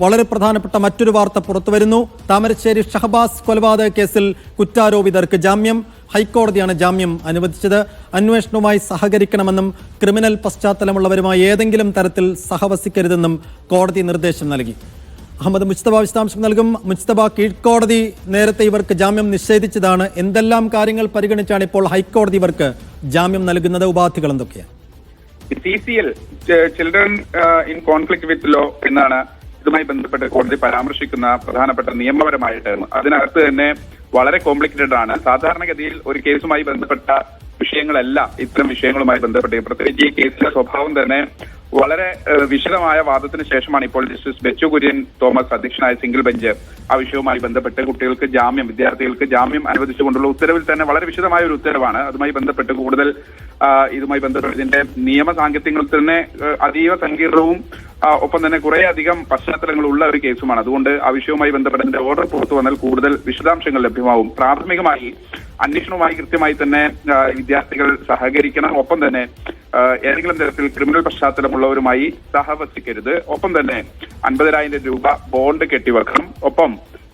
വളരെ പ്രധാനപ്പെട്ട മറ്റൊരു വാർത്ത പുറത്തുവരുന്നു. താമരശ്ശേരി ഷഹബാസ് കൊലപാതക കേസിൽ കുറ്റാരോപിതർക്ക് ജാമ്യം. ഹൈക്കോടതിയാണ് ജാമ്യം അനുവദിച്ചത്. അന്വേഷണവുമായി സഹകരിക്കണമെന്നും ക്രിമിനൽ പശ്ചാത്തലമുള്ളവരുമായി ഏതെങ്കിലും തരത്തിൽ സഹവസിക്കരുതെന്നും കോടതി നിർദ്ദേശം നൽകി. അഹമ്മദ് മുജ്തബ വിശദാംശം നൽകും. മുജ്തബ, കീഴ്ക്കോടതി നേരത്തെ ഇവർക്ക് ജാമ്യം നിഷേധിച്ചതാണ്. എന്തെല്ലാം കാര്യങ്ങൾ പരിഗണിച്ചാണ് ഇപ്പോൾ ഹൈക്കോടതി ഇവർക്ക് ജാമ്യം നൽകുന്നത്? ഉപാധികൾ എന്തൊക്കെയാണ്? CCL children in conflict with law എന്നാണ് ഇതുമായി ബന്ധപ്പെട്ട് കോടതി പരാമർശിക്കുന്ന പ്രധാനപ്പെട്ട നിയമപരമായ ടേം. അതിനകത്ത് തന്നെ വളരെ കോംപ്ലിക്കേറ്റഡ് ആണ്. സാധാരണഗതിയിൽ ഒരു കേസുമായി ബന്ധപ്പെട്ട വിഷയങ്ങളല്ല ഇത്തരം വിഷയങ്ങളുമായി ബന്ധപ്പെട്ട്, പ്രത്യേകിച്ച് ഈ കേസിന്റെ സ്വഭാവം തന്നെ വളരെ വിശദമായ വാദത്തിന് ശേഷമാണ് ഇപ്പോൾ ജസ്റ്റിസ് ബെച്ചു കുര്യൻ തോമസ് അധ്യക്ഷനായ സിംഗിൾ ബെഞ്ച് ആ വിഷയവുമായി ബന്ധപ്പെട്ട് കുട്ടികൾക്ക് ജാമ്യം, വിദ്യാർത്ഥികൾക്ക് ജാമ്യം അനുവദിച്ചുകൊണ്ടുള്ള ഉത്തരവിൽ തന്നെ വളരെ വിശദമായ ഒരു ഉത്തരവാണ്. അതുമായി ബന്ധപ്പെട്ട് കൂടുതൽ ഇതുമായി ബന്ധപ്പെട്ട് ഇതിന്റെ നിയമ സാങ്കത്യങ്ങൾ തന്നെ അതീവ സങ്കീർണവും ഒപ്പം തന്നെ കുറെ അധികം പശ്ചാത്തലങ്ങളുള്ള ഒരു കേസുമാണ്. അതുകൊണ്ട് ആ വിഷയവുമായി ബന്ധപ്പെട്ട് ഇതിന്റെ ഓർഡർ പുറത്തു വന്നാൽ കൂടുതൽ വിശദാംശങ്ങൾ ലഭ്യമാവും. പ്രാഥമികമായി അന്വേഷണവുമായി കൃത്യമായി തന്നെ വിദ്യാർത്ഥികൾ സഹകരിക്കണം. ഒപ്പം തന്നെ ഏതെങ്കിലും തരത്തിൽ ക്രിമിനൽ പശ്ചാത്തലമുള്ളവരുമായി സഹവസിക്കരുത്. ഒപ്പം തന്നെ 50,000 രൂപ ബോണ്ട് കെട്ടിവെക്കണം. ഒപ്പം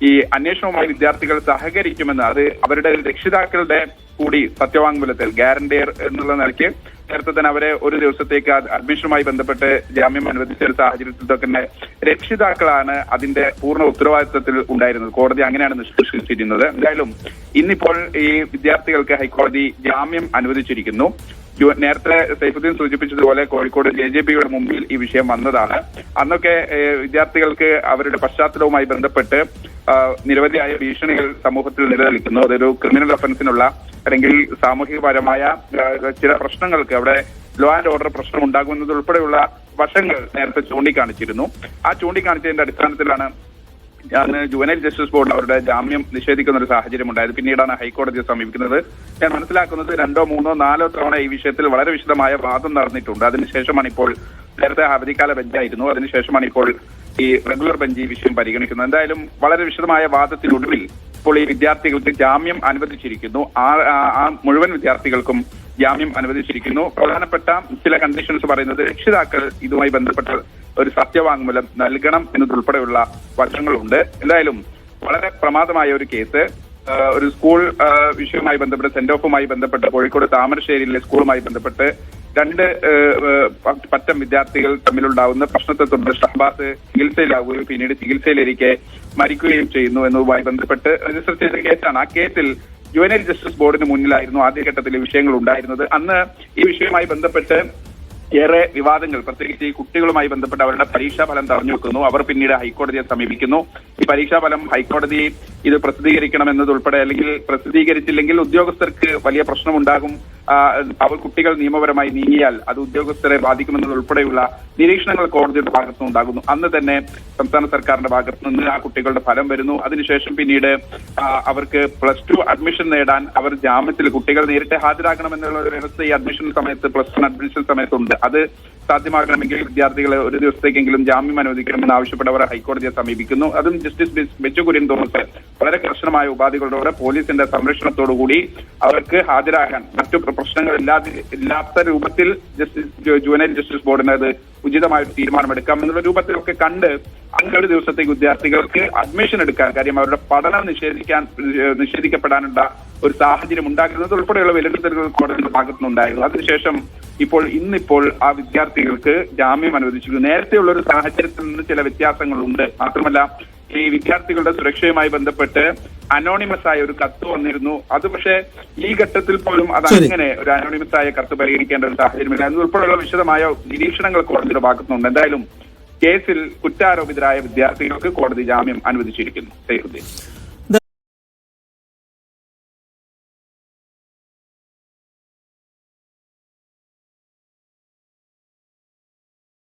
ഈ അന്വേഷണവുമായി വിദ്യാർത്ഥികൾ സഹകരിക്കുമെന്ന് അത് അവരുടെ രക്ഷിതാക്കളുടെ കൂടി സത്യവാങ്മൂലത്തിൽ ഗ്യാരണ്ടിയർ എന്നുള്ള നിലയ്ക്ക് നേരത്തെ തന്നെ അവരെ ഒരു ദിവസത്തേക്ക് അഡ്മിഷനുമായി ബന്ധപ്പെട്ട് ജാമ്യം അനുവദിച്ച ഒരു സാഹചര്യത്തിൽ തന്നെ രക്ഷിതാക്കളാണ് അതിന്റെ പൂർണ്ണ ഉത്തരവാദിത്വത്തിൽ ഉണ്ടായിരുന്നത്. കോടതി അങ്ങനെയാണ് നിഷ്കർഷിച്ചിരുന്നത്. എന്തായാലും ഇന്നിപ്പോൾ ഈ വിദ്യാർത്ഥികൾക്ക് ഹൈക്കോടതി ജാമ്യം അനുവദിച്ചിരിക്കുന്നു. നേരത്തെ സൈഫുദ്ദീൻ സൂചിപ്പിച്ചതുപോലെ കോഴിക്കോട് JJPയുടെ മുമ്പിൽ ഈ വിഷയം വന്നതാണ്. അന്നൊക്കെ വിദ്യാർത്ഥികൾക്ക് അവരുടെ പശ്ചാത്തലവുമായി ബന്ധപ്പെട്ട് നിരവധിയായ ഭീഷണികൾ സമൂഹത്തിൽ നിലനിൽക്കുന്നു. അതൊരു ക്രിമിനൽ ഒഫൻസിനുള്ള അല്ലെങ്കിൽ സാമൂഹികപരമായ ചില പ്രശ്നങ്ങൾക്ക് അവിടെ ലോ ആൻഡ് ഓർഡർ പ്രശ്നം ഉണ്ടാകുന്നതുൾപ്പെടെയുള്ള വശങ്ങൾ നേരത്തെ ചൂണ്ടിക്കാണിച്ചിരുന്നു. ആ ചൂണ്ടിക്കാണിച്ചതിന്റെ അടിസ്ഥാനത്തിലാണ് ജുവനൈൽ ജസ്റ്റിസ് ബോർഡ് അവരുടെ ജാമ്യം നിഷേധിക്കുന്ന ഒരു സാഹചര്യം ഉണ്ടായത്. പിന്നീടാണ് ഹൈക്കോടതിയെ സമീപിക്കുന്നത്. ഞാൻ മനസ്സിലാക്കുന്നത് 2, 3, 4 തവണ ഈ വിഷയത്തിൽ വളരെ വിശദമായ വാദം നടന്നിട്ടുണ്ട്. അതിനുശേഷമാണ് ഇപ്പോൾ നേരത്തെ അവധിക്കാല ബെഞ്ചായിരുന്നു. അതിനുശേഷമാണ് ഇപ്പോൾ ഈ റെഗുലർ ബെഞ്ച് ഈ വിഷയം പരിഗണിക്കുന്നത്. എന്തായാലും വളരെ വിശദമായ വാദത്തിനൊടുവിൽ ഇപ്പോൾ ഈ വിദ്യാർത്ഥികൾക്ക് ജാമ്യം അനുവദിച്ചിരിക്കുന്നു. ആ മുഴുവൻ വിദ്യാർത്ഥികൾക്കും ജാമ്യം അനുവദിച്ചിരിക്കുന്നു. പ്രധാനപ്പെട്ട ചില കണ്ടീഷൻസ് പറയുന്നത് രക്ഷിതാക്കൾ ഇതുമായി ബന്ധപ്പെട്ട ഒരു സത്യവാങ്മൂലം നൽകണം എന്നതുൾപ്പെടെയുള്ള വശങ്ങളുണ്ട്. എന്തായാലും വളരെ പ്രമാദമായ ഒരു കേസ്. ഒരു സ്കൂൾ വിഷയവുമായി ബന്ധപ്പെട്ട് സെന്റ് ഓഫുമായി ബന്ധപ്പെട്ട് കോഴിക്കോട് താമരശ്ശേരിയിലെ സ്കൂളുമായി ബന്ധപ്പെട്ട് 2 പറ്റം വിദ്യാർത്ഥികൾ തമ്മിലുണ്ടാവുന്ന പ്രശ്നത്തെ തുടർന്ന് ഷഹബാസ് ചികിത്സയിലാവുകയും പിന്നീട് ചികിത്സയിലിരിക്കെ മരിക്കുകയും ചെയ്യുന്നു എന്നതുമായി ബന്ധപ്പെട്ട് രജിസ്റ്റർ ചെയ്ത കേസാണ്. ആ കേസിൽ ജുവനൈൽ ജസ്റ്റിസ് ബോർഡിന് മുന്നിലായിരുന്നു ആദ്യഘട്ടത്തിൽ വിഷയങ്ങൾ ഉണ്ടായിരുന്നത്. അന്ന് ഈ വിഷയവുമായി ബന്ധപ്പെട്ട് ഏറെ വിവാദങ്ങൾ, പ്രത്യേകിച്ച് ഈ കുട്ടികളുമായി ബന്ധപ്പെട്ട് അവരുടെ പരീക്ഷാഫലം തടഞ്ഞു വെക്കുന്നു. അവർ പിന്നീട് ഹൈക്കോടതിയെ സമീപിക്കുന്നു. ഈ പരീക്ഷാഫലം ഹൈക്കോടതി ഇത് പ്രസിദ്ധീകരിക്കണമെന്നതുൾപ്പെടെ അല്ലെങ്കിൽ പ്രസിദ്ധീകരിച്ചില്ലെങ്കിൽ ഉദ്യോഗസ്ഥർക്ക് വലിയ പ്രശ്നമുണ്ടാകും, അവർ കുട്ടികൾ നിയമപരമായി നീങ്ങിയാൽ അത് ഉദ്യോഗസ്ഥരെ ബാധിക്കുമെന്നതുൾപ്പെടെയുള്ള നിരീക്ഷണങ്ങൾ കോടതിയുടെ ഭാഗത്തുനിന്നുണ്ടാകുന്നു. അന്ന് തന്നെ സംസ്ഥാന സർക്കാരിന്റെ ഭാഗത്തു നിന്ന് ആ കുട്ടികളുടെ ഫലം വരുന്നു. അതിനുശേഷം പിന്നീട് അവർക്ക് +2 അഡ്മിഷൻ നേടാൻ അവർ ജാമ്യത്തിൽ കുട്ടികൾ നേരിട്ട് ഹാജരാകണമെന്നുള്ള ഒരു വ്യവസ്ഥ ഈ അഡ്മിഷൻ സമയത്ത് +1 അഡ്മിഷൻ സമയത്തുണ്ട്. അത് സാധ്യമാകണമെങ്കിൽ വിദ്യാർത്ഥികളെ ഒരു ദിവസത്തേക്കെങ്കിലും ജാമ്യം അനുവദിക്കണമെന്ന് ആവശ്യപ്പെട്ടവർ ഹൈക്കോടതിയെ സമീപിക്കുന്നു. അതും ജസ്റ്റിസ് ബെച്ചു കുര്യൻ തോമസ് വളരെ കർശനമായ ഉപാധികളോടെ പോലീസിന്റെ സംരക്ഷണത്തോടുകൂടി അവർക്ക് ഹാജരാകാൻ മറ്റു പ്രശ്നങ്ങൾ ഇല്ലാത്ത രൂപത്തിൽ ജുവനൈൽ ജസ്റ്റിസ് ബോർഡിന് അത് ഉചിതമായ ഒരു തീരുമാനമെടുക്കാം എന്നുള്ള രൂപത്തിലൊക്കെ കണ്ട് അങ്ങനെ ഒരു ദിവസത്തേക്ക് വിദ്യാർത്ഥികൾക്ക് അഡ്മിഷൻ എടുക്കാൻ, കാര്യം അവരുടെ പഠനം നിഷേധിക്കപ്പെടാനുള്ള ഒരു സാഹചര്യം ഉണ്ടാക്കുന്നത് ഉൾപ്പെടെയുള്ള വിലയിരുത്തലുകൾ കോടതിയുടെ ഭാഗത്തുനിന്നുണ്ടായിരുന്നു. അതിനുശേഷം ഇന്നിപ്പോൾ ആ വിദ്യാർത്ഥികൾക്ക് ജാമ്യം അനുവദിച്ചിരിക്കുന്നു. നേരത്തെയുള്ള ഒരു സാഹചര്യത്തിൽ നിന്ന് ചില വ്യത്യാസങ്ങളുണ്ട്. മാത്രമല്ല ഈ വിദ്യാർത്ഥികളുടെ സുരക്ഷയുമായി ബന്ധപ്പെട്ട് അനോണിമസ് ആയ ഒരു കത്ത് വന്നിരുന്നു. അത് പക്ഷേ ഈ ഘട്ടത്തിൽ പോലും അതങ്ങനെ ഒരു അനോണിമസ് ആയ കത്ത് പരിഗണിക്കേണ്ട ഒരു സാഹചര്യമില്ല എന്നുൾപ്പെടെയുള്ള വിശദമായ നിരീക്ഷണങ്ങൾ കോടതിയുടെ ഭാഗത്തുനിന്നുണ്ട്. എന്തായാലും കേസിൽ കുറ്റാരോപിതരായ വിദ്യാർത്ഥികൾക്ക് കോടതി ജാമ്യം അനുവദിച്ചിരിക്കുന്നു. സൈഫുദ്ദീൻ.